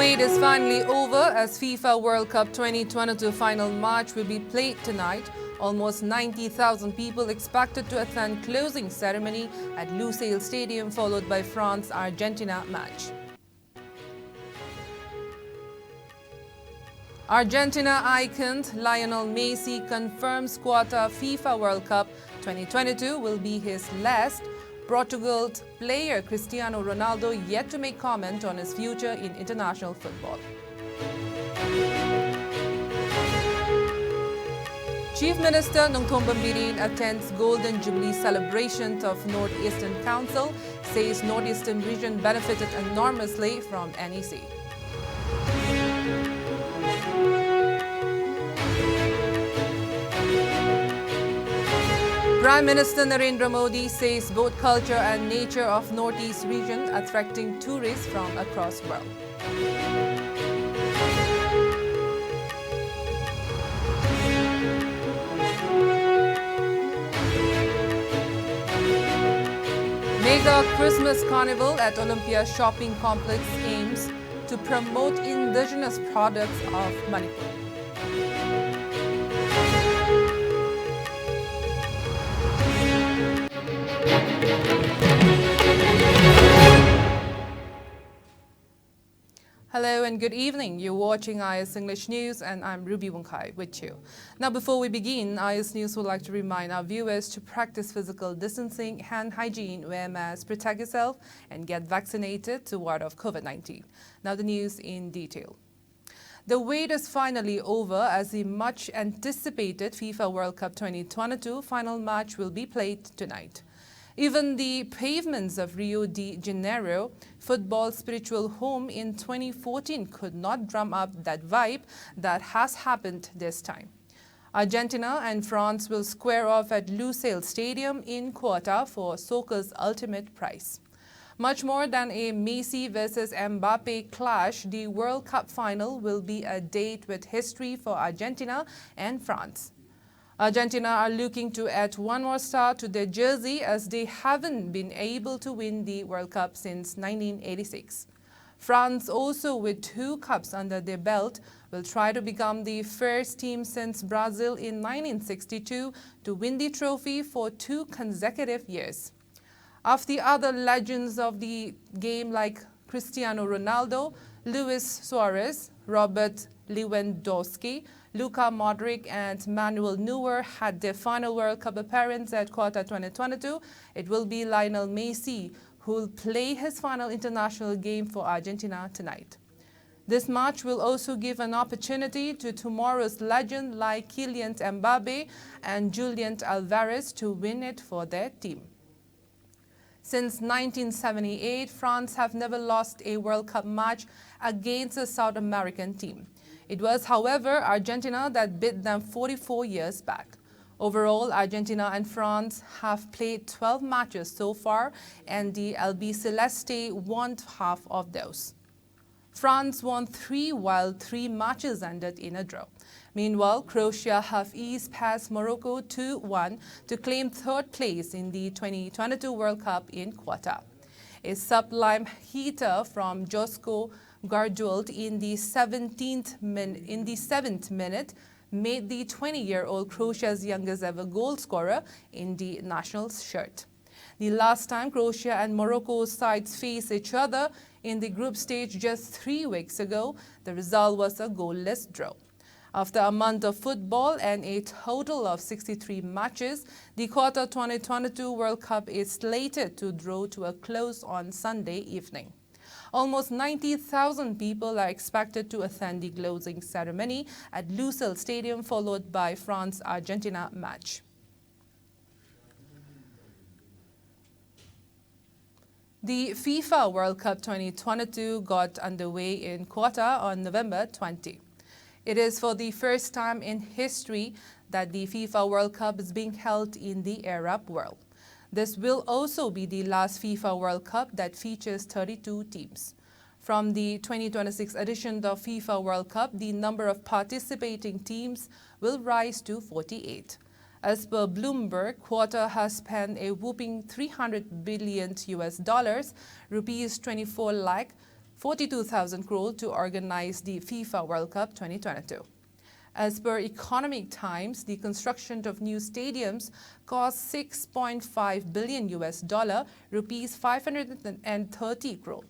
wait is finally over as FIFA World Cup 2022 final match will be played tonight. Almost 90,000 people expected to attend closing ceremony at Lusail Stadium, followed by France-Argentina match. Argentina icon Lionel Messi confirms Qatar FIFA World Cup 2022 will be his last. Portugal player Cristiano Ronaldo yet to make comment on his future in international football. Chief Minister Nongthom Bambirin attends Golden Jubilee celebration of Northeastern Council, says Northeastern region benefited enormously from NEC. Prime Minister Narendra Modi says both culture and nature of Northeast region attracting tourists from across the world. Mega Christmas Carnival at Olympia Shopping Complex aims to promote indigenous products of Manipur. Hello and good evening. You're watching IS English News and I'm Ruby Wongkai with you. Now before we begin, IS News would like to remind our viewers to practice physical distancing, hand hygiene, wear masks, protect yourself and get vaccinated to ward off COVID-19. Now the news in detail. The wait is finally over as the much anticipated FIFA World Cup 2022 final match will be played tonight. Even the pavements of Rio de Janeiro, football's spiritual home in 2014, could not drum up that vibe that has happened this time. Argentina and France will square off at Lusail Stadium in Qatar for soccer's ultimate prize. Much more than a Messi versus Mbappe clash, the World Cup final will be a date with history for Argentina and France. Argentina are looking to add one more star to their jersey as they haven't been able to win the World Cup since 1986. France, also with 2 cups under their belt, will try to become the first team since Brazil in 1962 to win the trophy for 2 consecutive years. Of the other legends of the game like Cristiano Ronaldo, Luis Suarez, Robert Lewandowski, Luka Modric and Manuel Neuer had their final World Cup appearance at Qatar 2022. It will be Lionel Messi who will play his final international game for Argentina tonight. This match will also give an opportunity to tomorrow's legend like Kylian Mbappe and Julian Alvarez to win it for their team. Since 1978, France have never lost a World Cup match against a South American team. It was, however, Argentina that beat them 44 years back. Overall, Argentina and France have played 12 matches so far, and the Albiceleste won half of those. France won 3 while 3 matches ended in a draw. Meanwhile, Croatia have eased past Morocco 2-1 to claim 3rd place in the 2022 World Cup in Qatar. A sublime heater from Josko Gvardiol in the 7th minute made the 20-year-old Croatia's youngest ever goal scorer in the national shirt. The last time Croatia and Morocco's sides faced each other in the group stage just 3 weeks ago, the result was a goalless draw. After a month of football and a total of 63 matches, the Qatar 2022 World Cup is slated to draw to a close on Sunday evening. Almost 90,000 people are expected to attend the closing ceremony at Lusail Stadium, followed by France-Argentina match. The FIFA World Cup 2022 got underway in Qatar on November 20. It is for the first time in history that the FIFA World Cup is being held in the Arab world. This will also be the last FIFA World Cup that features 32 teams. From the 2026 edition of FIFA World Cup, the number of participating teams will rise to 48. As per Bloomberg, Qatar has spent a whopping $300 billion, rupees 24 lakh 42,000 crore to organize the FIFA World Cup 2022. As per Economic Times, the construction of new stadiums cost $6.5 billion, rupees 530 crore.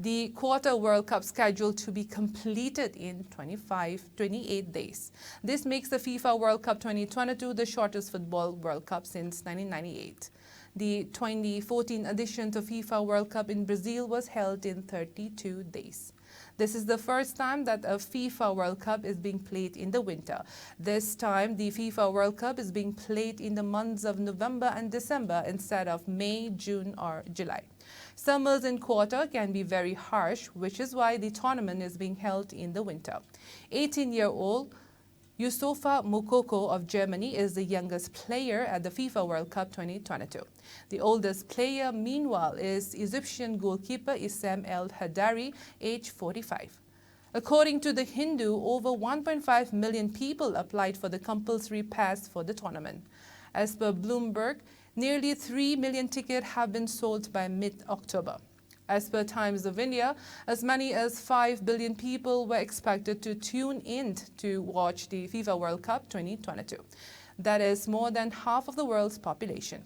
The quarter World Cup scheduled to be completed in 28 days. This makes the FIFA World Cup 2022 the shortest football World Cup since 1998. The 2014 edition to FIFA World Cup in Brazil was held in 32 days. This is the first time that a FIFA World Cup is being played in the winter. This time, the FIFA World Cup is being played in the months of November and December instead of May, June, or July. Summers in Qatar can be very harsh, which is why the tournament is being held in the winter. 18-year-old Yusufa Moukoko of Germany is the youngest player at the FIFA World Cup 2022. The oldest player, meanwhile, is Egyptian goalkeeper Issam El Hadari, age 45. According to The Hindu, over 1.5 million people applied for the compulsory pass for the tournament. As per Bloomberg, nearly 3 million tickets have been sold by mid-October. As per Times of India, as many as 5 billion people were expected to tune in to watch the FIFA World Cup 2022. That is more than half of the world's population.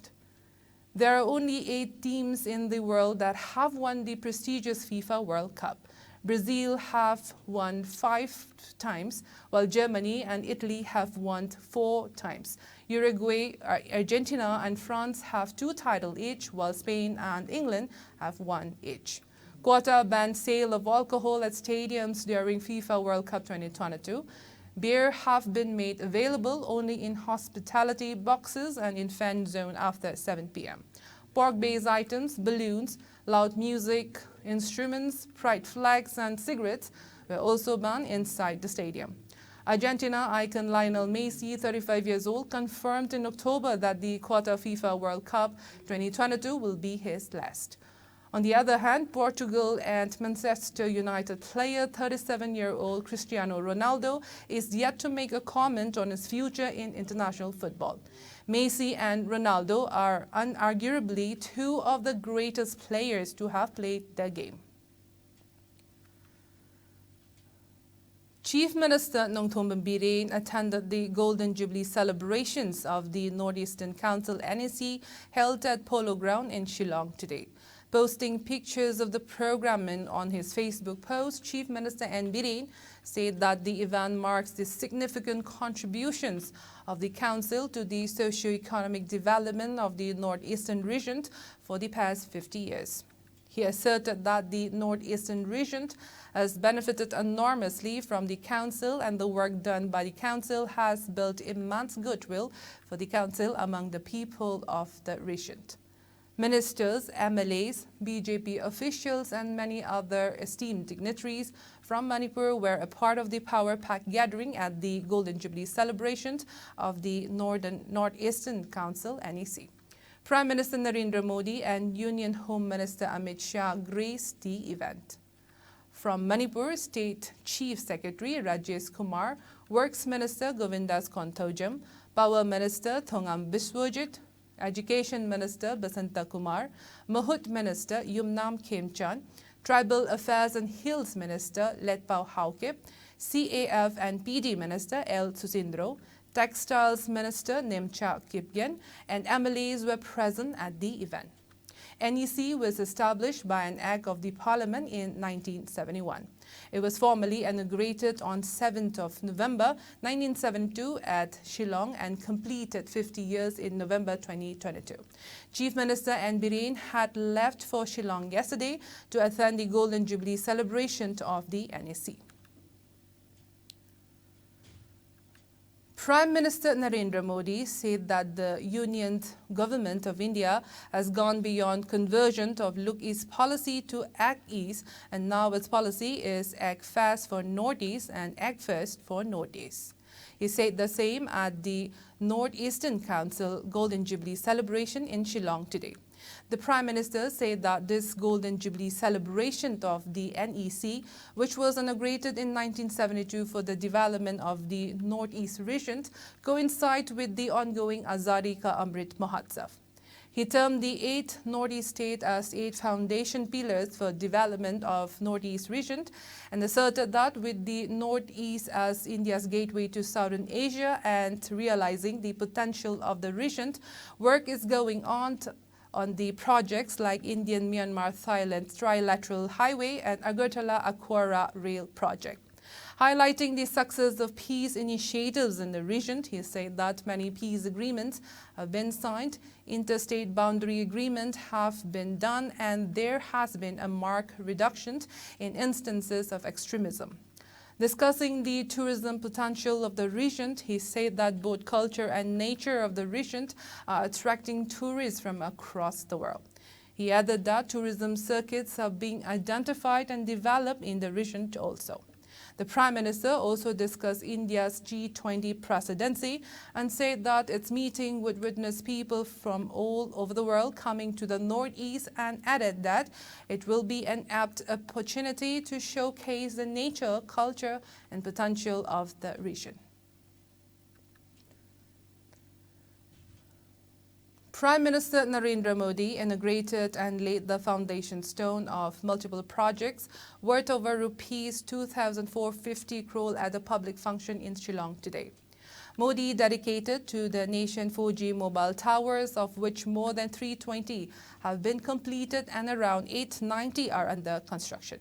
There are only 8 teams in the world that have won the prestigious FIFA World Cup. Brazil have won 5 times, while Germany and Italy have won 4 times. Uruguay, Argentina and France have 2 titles each, while Spain and England have 1 each. Qatar banned sale of alcohol at stadiums during FIFA World Cup 2022. Beer have been made available only in hospitality boxes and in fan zone after 7 p.m. Pork-based items, balloons, loud music, instruments, pride flags and cigarettes were also banned inside the stadium. Argentina icon Lionel Messi, 35 years old, confirmed in October that the Qatar FIFA World Cup 2022 will be his last. On the other hand, Portugal and Manchester United player 37-year-old Cristiano Ronaldo is yet to make a comment on his future in international football. Messi and Ronaldo are unarguably 2 of the greatest players to have played the game. Chief Minister Nongthombam Bireen attended the Golden Jubilee celebrations of the Northeastern Council NEC held at Polo Ground in Shillong today. Posting pictures of the programming on his Facebook post, Chief Minister N. Bireen said that the event marks the significant contributions of the Council to the socio-economic development of the Northeastern region for the past 50 years. He asserted that the Northeastern region has benefited enormously from the Council, and the work done by the Council has built immense goodwill for the Council among the people of the region. Ministers, MLAs, BJP officials and many other esteemed dignitaries from Manipur were a part of the power pack gathering at the Golden Jubilee celebrations of the Northeastern Council NEC. Prime Minister Narendra Modi and Union Home Minister Amit Shah graced the event. From Manipur, State Chief Secretary Rajesh Kumar, Works Minister Govindas Kontaujam, Power Minister Thongam Biswajit, Education Minister Basanta Kumar, Mahut Minister Yumnam Khemchan, Tribal Affairs and Hills Minister Letpao Hauke, CAF and PD Minister L. Susindro, Textiles Minister Nemcha Kipgen, and MLAs were present at the event. NEC was established by an Act of the Parliament in 1971. It was formally inaugurated on 7th of November 1972 at Shillong and completed 50 years in November 2022. Chief Minister N. Bireen had left for Shillong yesterday to attend the Golden Jubilee celebration of the NEC. Prime Minister Narendra Modi said that the Union Government of India has gone beyond conversion of Look East policy to Act East, and now its policy is Act Fast for Northeast and Act First for Northeast. He said the same at the Northeastern Council Golden Jubilee celebration in Shillong today. The Prime Minister said that this Golden Jubilee celebration of the NEC, which was inaugurated in 1972 for the development of the Northeast region, coincides with the ongoing Azadi Ka Amrit Mahotsav. He termed the 8 Northeast states as 8 foundation pillars for development of Northeast region and asserted that with the Northeast as India's gateway to Southern Asia and realizing the potential of the region, work is going on the projects like Indian-Myanmar-Thailand Trilateral Highway and Agartala-Akwara Rail Project. Highlighting the success of peace initiatives in the region, he said that many peace agreements have been signed, interstate boundary agreements have been done, and there has been a marked reduction in instances of extremism. Discussing the tourism potential of the region, he said that both culture and nature of the region are attracting tourists from across the world. He added that tourism circuits are being identified and developed in the region also. The Prime Minister also discussed India's G20 presidency and said that its meeting would witness people from all over the world coming to the Northeast and added that it will be an apt opportunity to showcase the nature, culture and potential of the region. Prime Minister Narendra Modi inaugurated and laid the foundation stone of multiple projects worth over rupees 2,450 crore at a public function in Shillong today. Modi dedicated to the nation 4G mobile towers, of which more than 320 have been completed and around 890 are under construction.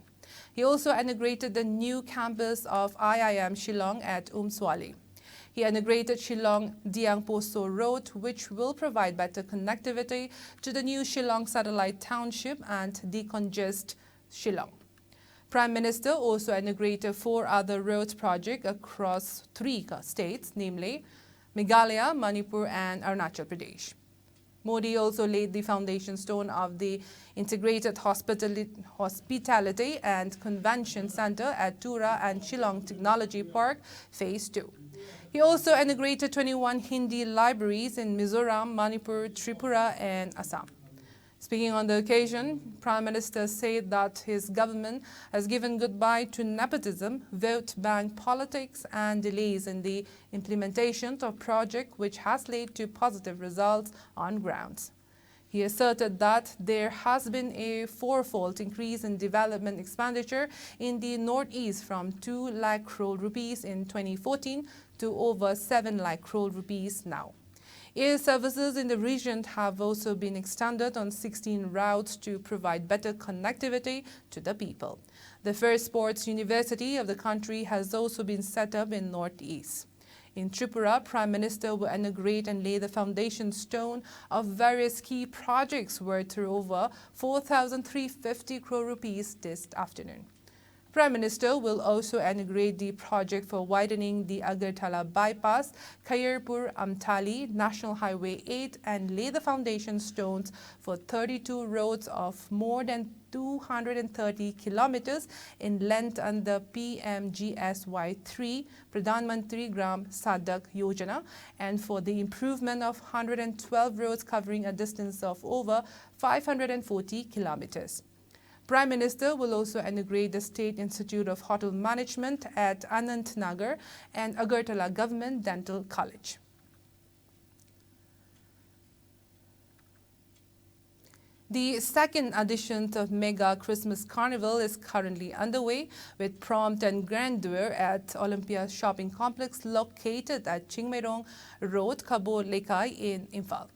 He also inaugurated the new campus of IIM Shillong at Umswali. He inaugurated Shillong-Diang Poso Road, which will provide better connectivity to the new Shillong Satellite Township and decongest Shillong. Prime Minister also inaugurated 4 other road projects across 3 states, namely Meghalaya, Manipur and Arunachal Pradesh. Modi also laid the foundation stone of the Integrated Hospitality and Convention Center at Tura and Shillong Technology Park, Phase 2. He also inaugurated 21 Hindi libraries in Mizoram, Manipur, Tripura and Assam. Speaking on the occasion, Prime Minister said that his government has given goodbye to nepotism, vote bank politics and delays in the implementation of projects which has led to positive results on grounds. He asserted that there has been a 4-fold increase in development expenditure in the Northeast from 2 lakh crore rupees in 2014 to over 7 lakh crore rupees now. Air services in the region have also been extended on 16 routes to provide better connectivity to the people. The first sports university of the country has also been set up in Northeast. In Tripura, Prime Minister will inaugurate and lay the foundation stone of various key projects worth over 4,350 crore rupees this afternoon. Prime Minister will also inaugurate the project for widening the Agartala bypass, Khairpur-Amtali National Highway 8 and lay the foundation stones for 32 roads of more than 230 kilometers in length under PMGSY3 Pradhan Mantri Gram Sadak Yojana and for the improvement of 112 roads covering a distance of over 540 kilometers. Prime Minister will also inaugurate the State Institute of Hotel Management at Anantnagar and Agartala Government Dental College. The second edition of Mega Christmas Carnival is currently underway with prompt and grandeur at Olympia Shopping Complex located at Chingmerong Road, Kabor Lekai in Imphal.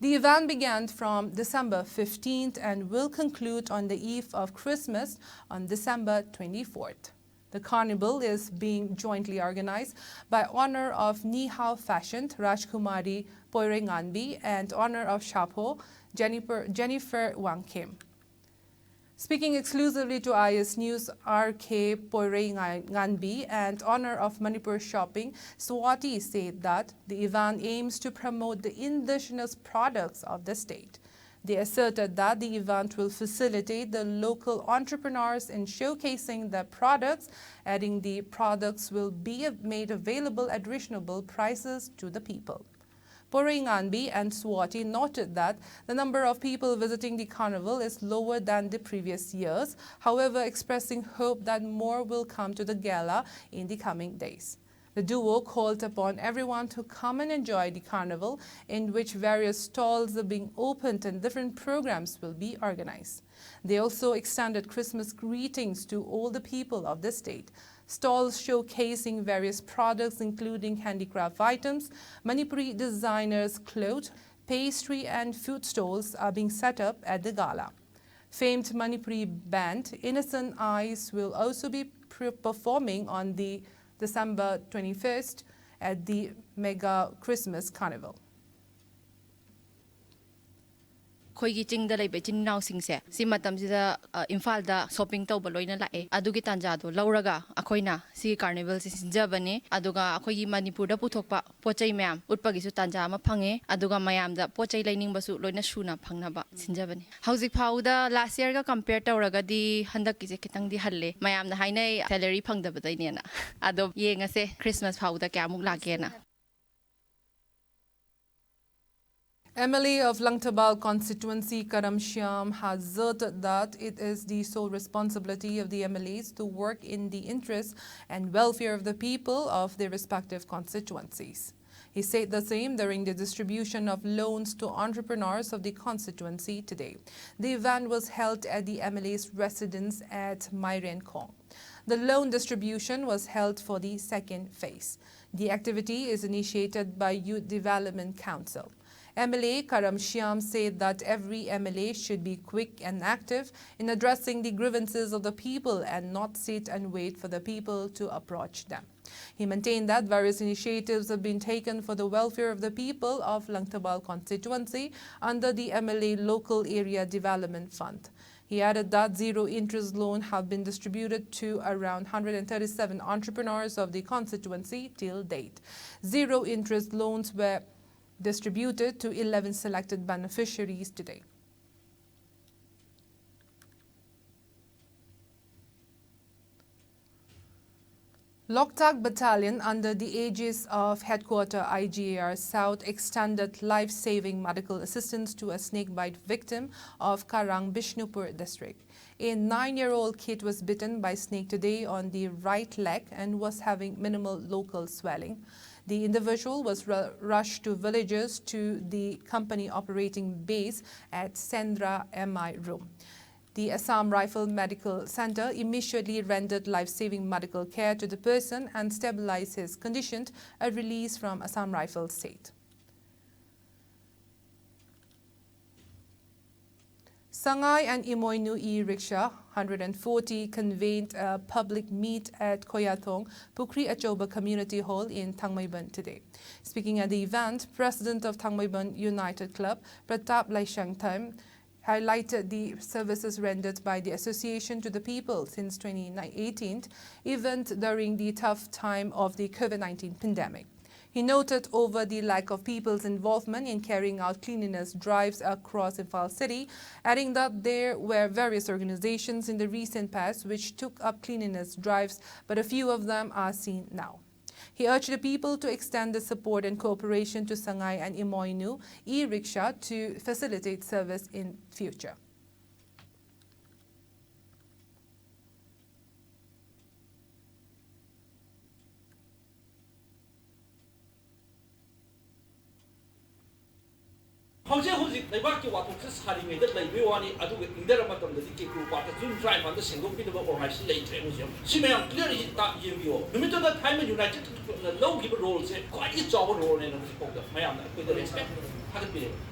The event began from December 15th and will conclude on the eve of Christmas on December 24th. The carnival is being jointly organized by Honor of Nihao Fashion, Rajkumari Poirenganbi, and Honor of Shapo, Jennifer Wang Kim. Speaking exclusively to IS News, RK Poirenganbi and Honor of Manipur Shopping, Swati said that the event aims to promote the indigenous products of the state. They asserted that the event will facilitate the local entrepreneurs in showcasing their products, adding the products will be made available at reasonable prices to the people. Poirenganbi and Swati noted that the number of people visiting the carnival is lower than the previous years, however expressing hope that more will come to the gala in the coming days. The duo called upon everyone to come and enjoy the carnival, in which various stalls are being opened and different programs will be organized. They also extended Christmas greetings to all the people of the state. Stalls showcasing various products including handicraft items, Manipuri designers' clothes, pastry and food stalls are being set up at the gala. Famed Manipuri band Innocent Eyes will also be performing on the December 21st at the Mega Christmas Carnival. Khoigi chingda leibe chin naw singse si matam sida imphal da shopping tawba loina lae adugi tanja do lauraga akhoina si carnival si sinjabani aduga akhoigi manipur da puthokpa pochai mayam utpagi su tanja ma phange aduga mayam da pochai laining basu loina suna phangnaba sinjabani hauzik phauda last year ga compare tawraga di handak ki je kitang di halle mayam na hainai salary phangdaba daine na ado yengase Christmas phauda kyamuk lakena. MLA of Langtabal constituency Karam Shyam has asserted that it is the sole responsibility of the MLAs to work in the interests and welfare of the people of their respective constituencies. He said the same during the distribution of loans to entrepreneurs of the constituency today. The event was held at the MLA's residence at Myren Kong. The loan distribution was held for the second phase. The activity is initiated by Youth Development Council. MLA Karam Shyam said that every MLA should be quick and active in addressing the grievances of the people and not sit and wait for the people to approach them. He maintained that various initiatives have been taken for the welfare of the people of Langtabal constituency under the MLA Local Area Development Fund. He added that zero-interest loans have been distributed to around 137 entrepreneurs of the constituency till date. Zero-interest loans were distributed to 11 selected beneficiaries today. Loktak Battalion, under the aegis of Headquarter IGAR South, extended life-saving medical assistance to a snakebite victim of Karang Bishnupur district. A 9-year-old kid was bitten by snake today on the right leg and was having minimal local swelling. The individual was rushed to villagers to the company operating base at Sendra MI room. The Assam Rifle Medical Center immediately rendered life-saving medical care to the person and stabilized his condition, a release from Assam Rifle State. Sangai and Imoinu e-rickshaw 140 convened a public meet at Koyathong, Pukri Achoba Community Hall in Thangmaiban today. Speaking at the event, President of Thangmaiban United Club, Pratap Laishangtham, highlighted the services rendered by the association to the people since 2018, even during the tough time of the COVID-19 pandemic. He noted over the lack of people's involvement in carrying out cleanliness drives across Imphal city, adding that there were various organizations in the recent past which took up cleanliness drives, but a few of them are seen now. He urged the people to extend the support and cooperation to Sangai and Imoinu e-rickshaw to facilitate service in future. Hojik Lebaki Watus Harimid, like Viwani, Adu, Inderamatam, the Kiku, Zoom drive on the single bit of organization later. She may have clearly that you. No matter the time United, the low people roles, quite a job role in the Mayam, with the respect.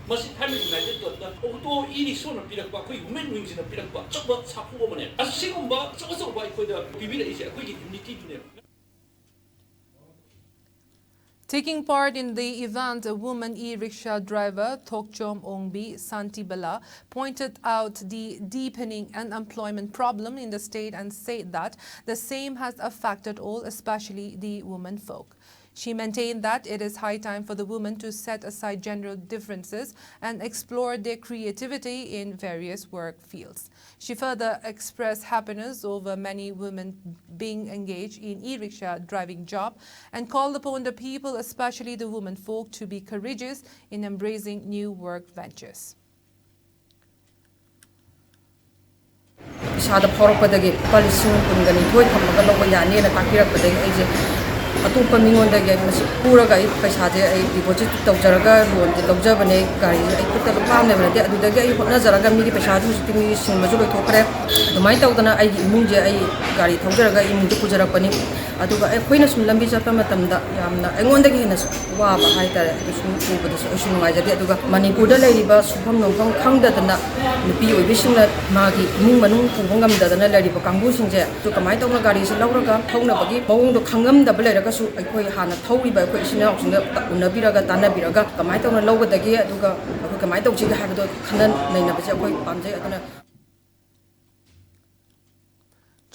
Must it have United got the Oto Edi son of Piraka, women wings in a Piraka, Chopper, Sapu woman. As a single box, also white for the Bibida is a quick unity to them. Taking part in the event, a woman e-rickshaw driver, Thokchom Ongbi Santibala, pointed out the deepening unemployment problem in the state and said that the same has affected all, especially the women folk. She maintained that it is high time for the women to set aside gender differences and explore their creativity in various work fields. She further expressed happiness over many women being engaged in e-rickshaw driving job and called upon the people, especially the women folk, to be courageous in embracing new work ventures. Sada phorok padagi palisung pun gani thoi thamaga loba yani na takira padagi aise ꯑꯇꯣꯞꯄ ꯃꯤꯉꯣꯟꯗꯒꯤ ꯃꯁꯤ ꯄꯨꯔꯒ ꯑꯩ ꯄꯩꯁꯥꯁꯦ ꯑꯩ deposit ꯇꯧꯖꯔꯒ ꯂꯣꯟꯁꯦ ꯂꯧꯖꯕꯅꯦ ꯒꯥꯔꯤꯁꯦ ꯑꯩ ꯈꯨꯠꯇ ꯂꯨꯄꯥ ꯑꯃ ꯂꯩꯕ ꯅꯠꯇꯦ ꯑꯗꯨꯗꯒꯤ ꯑꯩ ꯍꯣꯠꯅꯖꯔꯒ ꯃꯤꯒꯤ ꯄꯩꯁꯥꯁꯨ ꯍꯧꯖꯤꯛꯇꯤ ꯃꯤꯒꯤ ꯁꯤꯡꯕꯁꯨ ꯂꯣꯏꯊꯣꯛꯈ꯭ꯔꯦ ꯑꯗꯨꯃꯥꯏꯅ ꯇꯧꯗꯅ ꯑꯩꯒꯤ ꯏꯃꯨꯡꯁꯦ ꯑꯩ ꯒꯥꯔꯤ ꯊꯧꯖꯔꯒ ꯏꯃꯨꯡꯁꯦ ꯄꯨꯖꯔꯛꯄꯅꯤ ꯑꯗꯨꯒ ꯑꯩꯈꯣꯏꯅ ꯁꯨꯝ ꯂꯝꯕꯤ ꯆꯠꯄ ꯃꯇꯝꯗ ꯌꯥꯝꯅ ꯑꯩꯉꯣꯟꯗꯒꯤ ꯍꯦꯟꯅ ꯋꯥꯕ ꯍꯥꯏꯇꯥꯔꯦ ꯑꯗꯨ ꯁꯨꯝ ꯎꯕꯗꯁꯨ ꯑꯩꯁꯨ ꯅꯨꯡꯉꯥꯏꯖꯗꯦ ꯑꯗꯨꯒ ꯃꯅꯤꯄꯨꯔꯗ ꯂꯩꯔꯤꯕ ꯁꯨꯐꯝ ꯅꯣꯝꯐꯝ ꯈꯪꯗꯗꯅ ꯅꯨꯄꯤ ꯑꯣꯏꯕꯤꯁꯤꯡꯅ ꯃꯥꯒꯤ ꯏꯃꯨꯡ ꯃꯅꯨꯡ ꯄꯨꯕ ꯉꯝꯗꯗꯅ ꯂꯩꯔꯤꯕ ꯀꯥꯡꯕꯨꯁꯤꯡꯁꯦ ꯑꯗꯨ ꯀꯃꯥꯏꯅ ꯇꯧꯅ ꯒꯥꯔꯤꯁꯦ ꯂꯧꯔꯒ ꯊꯧꯅꯕꯒꯤ ꯃꯑꯣꯡꯗꯣ ꯈꯪꯉꯝꯗꯕ ꯂꯩꯔꯒꯁꯨ ꯑꯩꯈꯣꯏ ꯍꯥꯟꯅ ꯊꯧꯔꯤꯕ ꯑꯩꯈꯣꯏ ꯏꯆꯤꯟ ꯏꯅꯥꯎꯁꯤꯡꯗ ꯎꯅꯕꯤꯔꯒ ꯇꯥꯟꯅꯕꯤꯔꯒ ꯀꯃꯥꯏꯅ ꯇꯧꯅ ꯂꯧꯒꯗꯒꯦ ꯑꯗꯨꯒ ꯑꯩꯈꯣꯏ ꯀꯃꯥꯏꯅ ꯇꯧꯁꯤꯒꯦ ꯍꯥꯏꯕꯗꯣ ꯈꯟꯅ ꯅꯩꯅꯕꯁꯦ ꯑꯩꯈꯣই ꯄꯥꯝꯖꯩ ꯑꯗꯨꯅ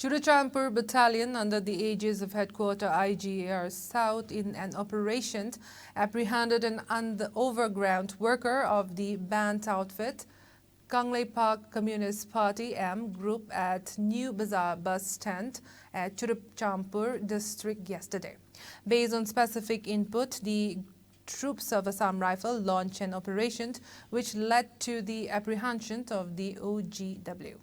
Churuchampur Battalion, under the aegis of Headquarter IGAR South, in an operation, apprehended an overground worker of the band outfit, Kanglei Park Communist Party M Group at New Bazaar bus stand at Churuchampur district yesterday. Based on specific input, the troops of Assam Rifle launched an operation which led to the apprehension of the OGW.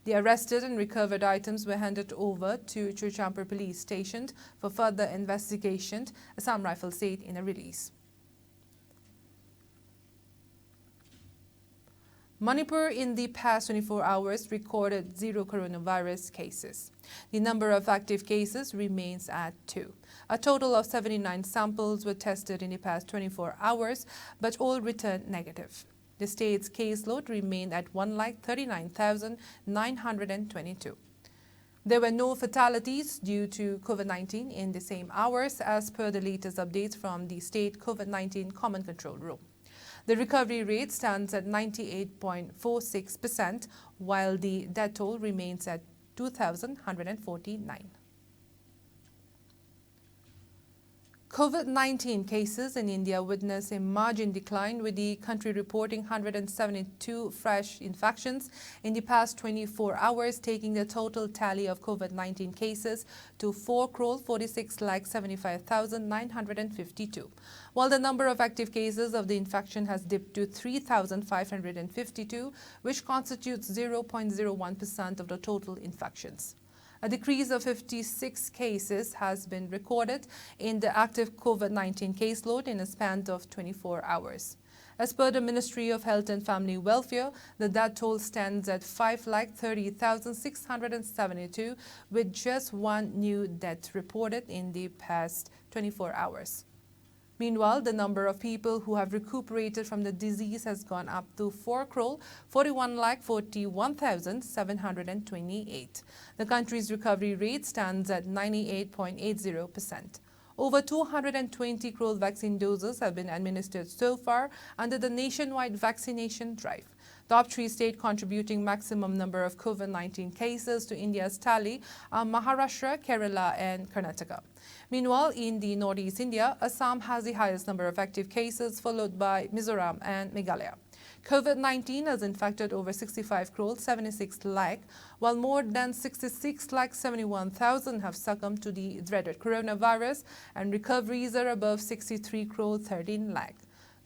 The arrested and recovered items were handed over to Churuchampur police station for further investigation, Assam Rifle said in a release. Manipur in the past 24 hours recorded 0 coronavirus cases. The number of active cases remains at 2. A total of 79 samples were tested in the past 24 hours, but all returned negative. The state's caseload remained at 139,922. There were no fatalities due to COVID-19 in the same hours as per the latest updates from the state COVID-19 Command Control Room. The recovery rate stands at 98.46%, while the death toll remains at 2,149. COVID-19 cases in India witnessed a margin decline, with the country reporting 172 fresh infections in the past 24 hours, taking the total tally of COVID-19 cases to 4,46,75,952, while the number of active cases of the infection has dipped to 3,552, which constitutes 0.01% of the total infections. A decrease of 56 cases has been recorded in the active COVID-19 caseload in a span of 24 hours. As per the Ministry of Health and Family Welfare, the death toll stands at 5,30,672, with just one new death reported in the past 24 hours. Meanwhile, the number of people who have recuperated from the disease has gone up to 4,41,41,728. The country's recovery rate stands at 98.80%. Over 220 crore vaccine doses have been administered so far under the nationwide vaccination drive. Top 3 states contributing maximum number of COVID-19 cases to India's tally are Maharashtra, Kerala and Karnataka. Meanwhile, in the northeast India, Assam has the highest number of active cases, followed by Mizoram and Meghalaya. COVID-19 has infected over 65 crore 76 lakh, while more than 66 lakh 71,000 have succumbed to the dreaded coronavirus, and recoveries are above 63 crore 13 lakh.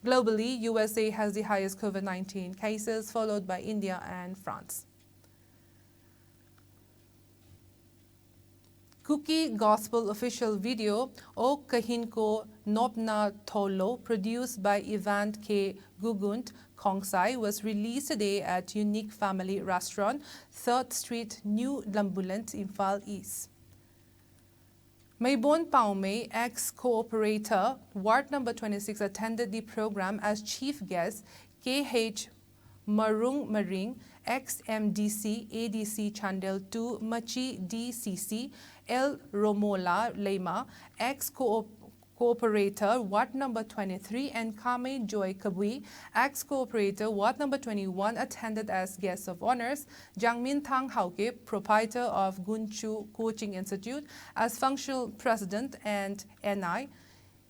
Globally, USA has the highest COVID-19 cases, followed by India and France. Cookie Gospel official video O Kahin Ko Nopna Tholo, produced by Ivan K. Gugunt Kongsai, was released today at Unique Family Restaurant, 3rd Street, New Lambulant, Imphal East. Maybon Paume, ex-cooperator, Ward number 26, attended the program as chief guest. K.H. Marung Maring, ex-MDC, ADC Chandel 2, Machi DCC, L. Romola Lema, ex-cooperator, Ward number 23, and Kame Joy Kabui, ex-cooperator, Ward number 21, attended as guests of honors. Jangmin Thang Hauke, proprietor of Gunchu Coaching Institute, as functional president, and NI.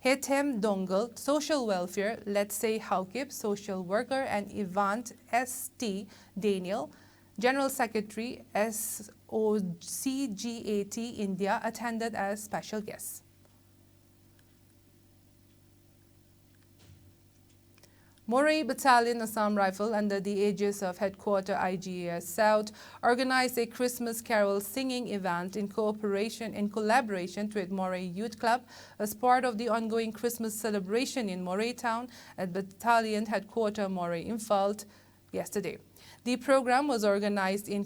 Hetem Dongal, social welfare, Let's Say Haukip, social worker, and Evant S.T. Daniel, general secretary, SOCGAT India, attended as special guests. Moray Battalion Assam Rifle, under the aegis of Headquarter IGAS South, organized a Christmas carol singing event in collaboration with Moray Youth Club as part of the ongoing Christmas celebration in Moray Town at Battalion Headquarter Moray Imphal yesterday. The program was organized in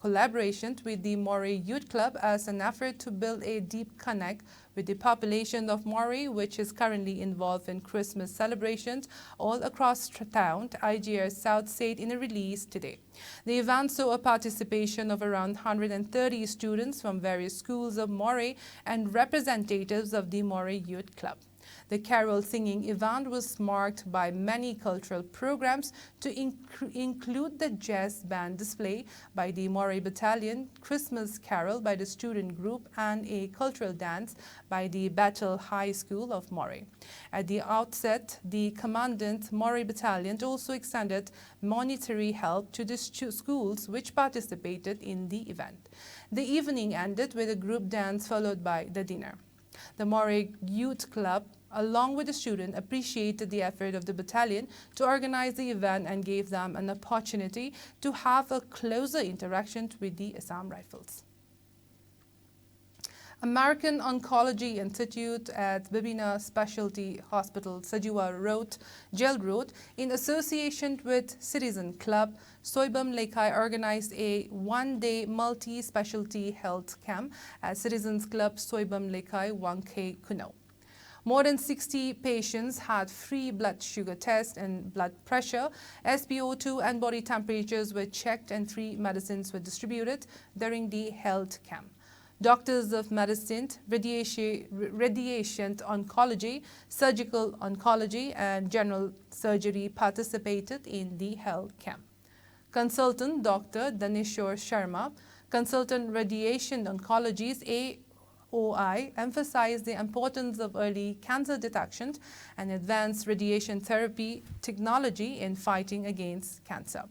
collaboration with the Moray Youth Club as an effort to build a deep connect with the population of Moray, which is currently involved in Christmas celebrations all across town, IGR South said in a release today. The event saw a participation of around 130 students from various schools of Moray and representatives of the Moray Youth Club. The carol singing event was marked by many cultural programs to include the jazz band display by the Moray Battalion, Christmas carol by the student group, and a cultural dance by the Battle High School of Moray. At the outset, the Commandant Moray Battalion also extended monetary help to the schools which participated in the event. The evening ended with a group dance followed by the dinner. The Moray Youth Club, along with the students, appreciated the effort of the battalion to organize the event and gave them an opportunity to have a closer interaction with the Assam Rifles. American Oncology Institute at Bibina Specialty Hospital, Sajiwa Jail Road, in association with Citizen Club, Soibam Lekai organized a one-day multi-specialty health camp at Citizens Club Soibam Lekai 1K Kuno. More than 60 patients had free blood sugar tests and blood pressure, SpO2 and body temperatures were checked, and free medicines were distributed during the health camp. Doctors of medicine, radiation oncology, surgical oncology, and general surgery participated in the health camp. Consultant Dr. Danishore Sharma, consultant radiation oncologist AOI, emphasized the importance of early cancer detection and advanced radiation therapy technology in fighting against cancer.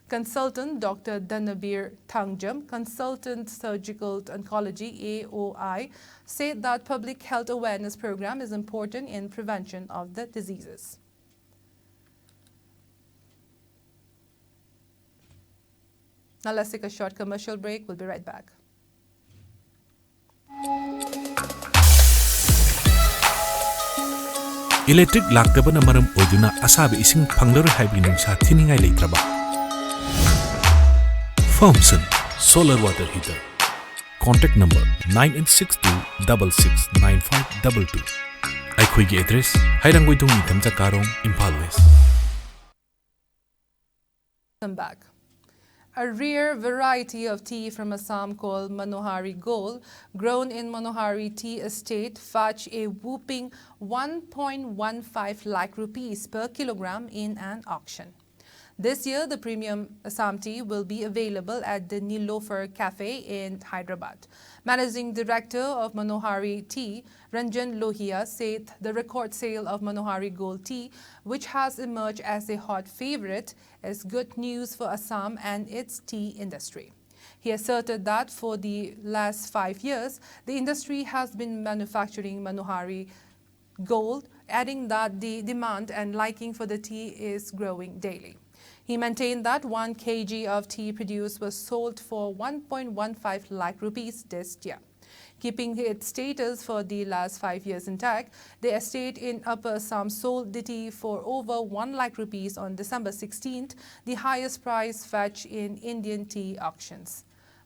Consultant Dr. Danabir Tangjam, consultant surgical oncology AOI, said that public health awareness program is important in prevention of the diseases. Now let's take a short commercial break. We'll be right back. Electric laktabana maram oiduna asabi ising phanglar haibi nungsa thiningai leitraba. Thompson Solar Water Heater. Contact number 9862669522. Aikhoigi address Hairangoidong Nitamja Karong, Imphal West. Welcome back. A rare variety of tea from Assam called Manohari Gold, grown in Manohari Tea Estate, fetch a whopping 1.15 lakh rupees per kilogram in an auction. This year, the premium Assam tea will be available at the Nilofer Cafe in Hyderabad. Managing Director of Manohari Tea, Ranjan Lohia, said the record sale of Manohari Gold tea, which has emerged as a hot favorite, is good news for Assam and its tea industry. He asserted that for the last 5 years, the industry has been manufacturing Manohari Gold, adding that the demand and liking for the tea is growing daily. He maintained that 1 kg of tea produced was sold for 1.15 lakh rupees this year. Keeping its status for the last 5 years intact, the estate in Upper Assam sold the tea for over 1 lakh rupees on December 16th, the highest price fetched in Indian tea auctions.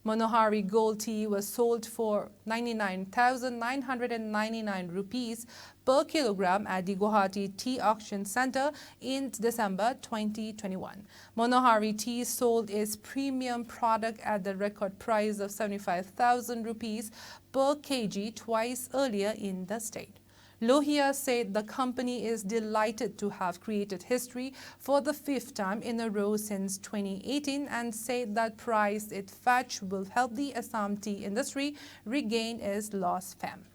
Manohari Gold tea was sold for 99,999 rupees per kilogram at the Guwahati Tea Auction Center in December 2021. Manohari tea sold its premium product at the record price of 75,000 rupees per kg twice earlier in the state. Lohia said the company is delighted to have created history for the 5th time in a row since 2018 and said that price it fetched will help the Assam tea industry regain its lost fame.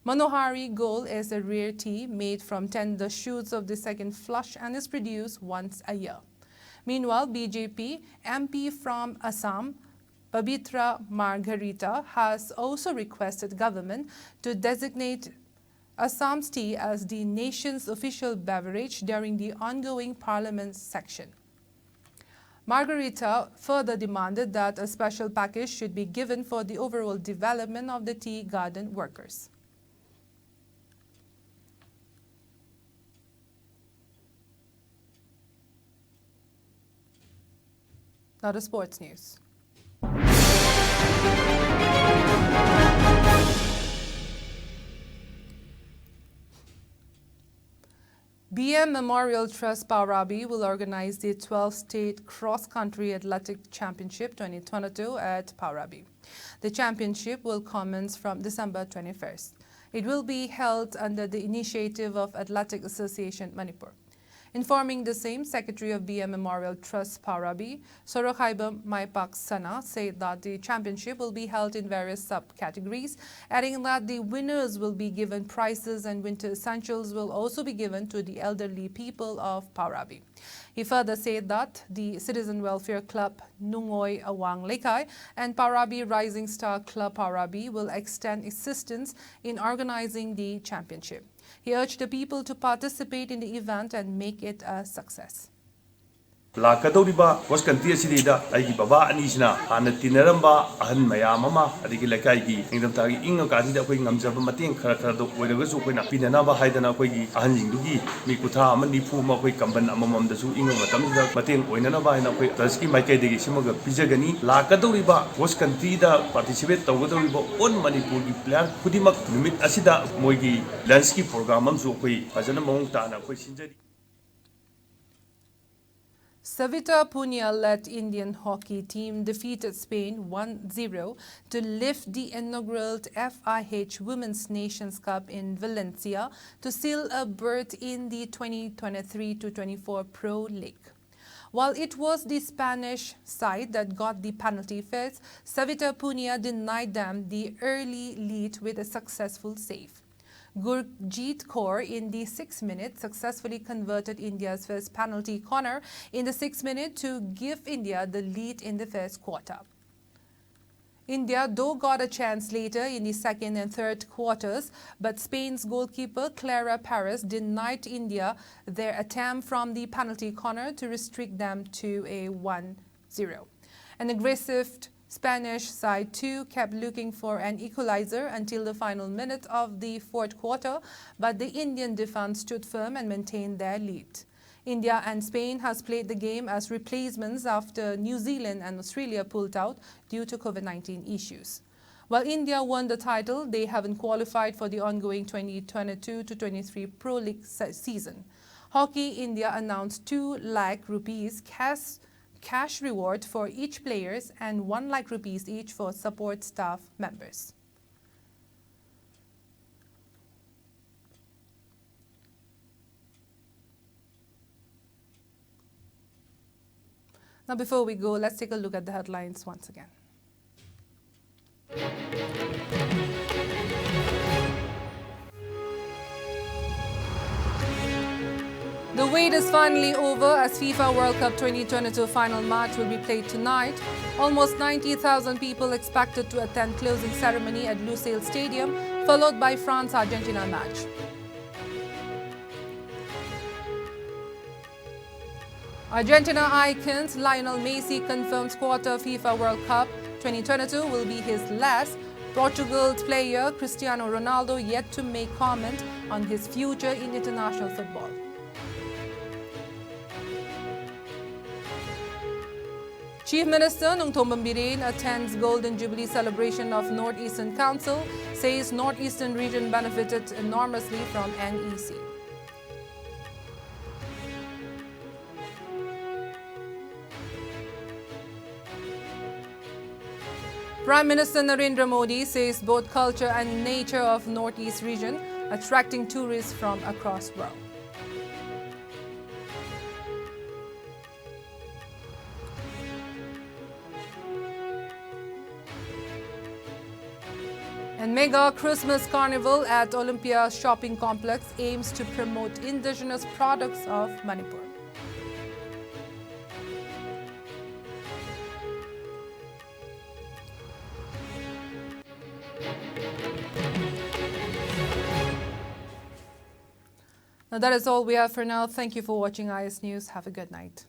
Manohari Gold is a rare tea made from tender shoots of the second flush and is produced once a year. Meanwhile, BJP MP from Assam, Babitra Margarita, has also requested government to designate Assam's tea as the nation's official beverage during the ongoing parliament section. Margarita further demanded that a special package should be given for the overall development of the tea garden workers. Now the sports news. BM Memorial Trust Paurabi will organize the 12th-state cross-country athletic championship 2022 at Paurabi. The championship will commence from December 21st. It will be held under the initiative of Athletic Association Manipur. Informing the same, Secretary of BM Memorial Trust Paurabi, Sorokhaiba Maipak Sana, said that the championship will be held in various subcategories, adding that the winners will be given prizes and winter essentials will also be given to the elderly people of Paurabi. He further said that the Citizen Welfare Club Nungoy Awang Lekai and Paurabi Rising Star Club Paurabi will extend assistance in organizing the championship. He urged the people to participate in the event and make it a success. Lakadoriba was Kantia Aiki Baba and Isna, and the Tineramba, and Mayamama, Adiki Lakai, Ingam Ingo Kadi, the Queen Amzaba Matin, Karakado, where the Visu Queen Pinanaba, Haidana Quigi, Anjindugi, Mikuta, Mandi Puma, Kamban, among the Su Ingo Matam, Matin, Winanaba, and a Taski, Maike, Simoga, Pizagani, Lakadoriba was Kantida, participate, Tawadoriba, on Manipur, Plan, Pudimak, Numit Asida, Moigi, landscape program, Zokui, as an among Tana, Quesinjari. Savita Punia-led Indian hockey team defeated Spain 1-0 to lift the inaugural FIH Women's Nations Cup in Valencia to seal a berth in the 2023-24 Pro League. While it was the Spanish side that got the penalty first, Savita Punia denied them the early lead with a successful save. Gurjeet Kaur in the 6th minute successfully converted India's first penalty corner in the 6th minute to give India the lead in the first quarter. India though got a chance later in the second and third quarters, but Spain's goalkeeper Clara Perez denied India their attempt from the penalty corner to restrict them to a 1-0. An aggressive Spanish side too kept looking for an equalizer until the final minute of the fourth quarter, but the Indian defense stood firm and maintained their lead. India and Spain has played the game as replacements after New Zealand and Australia pulled out due to COVID-19 issues. While India won the title, they haven't qualified for the ongoing 2022-23 Pro League season. Hockey India announced 2 lakh rupees cash reward for each players and 1 lakh rupees each for support staff members. Now before we go, let's take a look at the headlines once again. The wait is finally over as FIFA World Cup 2022 final match will be played tonight. Almost 90,000 people expected to attend closing ceremony at Lusail Stadium, followed by France-Argentina match. Argentina icon Lionel Messi confirms quarter FIFA World Cup 2022 will be his last. Portugal's player Cristiano Ronaldo yet to make comment on his future in international football. Chief Minister Nungthom Bambirin attends Golden Jubilee celebration of Northeastern Council, says Northeastern region benefited enormously from NEC. Prime Minister Narendra Modi says both culture and nature of Northeast region attracting tourists from across the world. And mega Christmas carnival at Olympia Shopping Complex aims to promote indigenous products of Manipur. Now that is all we have for now. Thank you for watching IS News. Have a good night.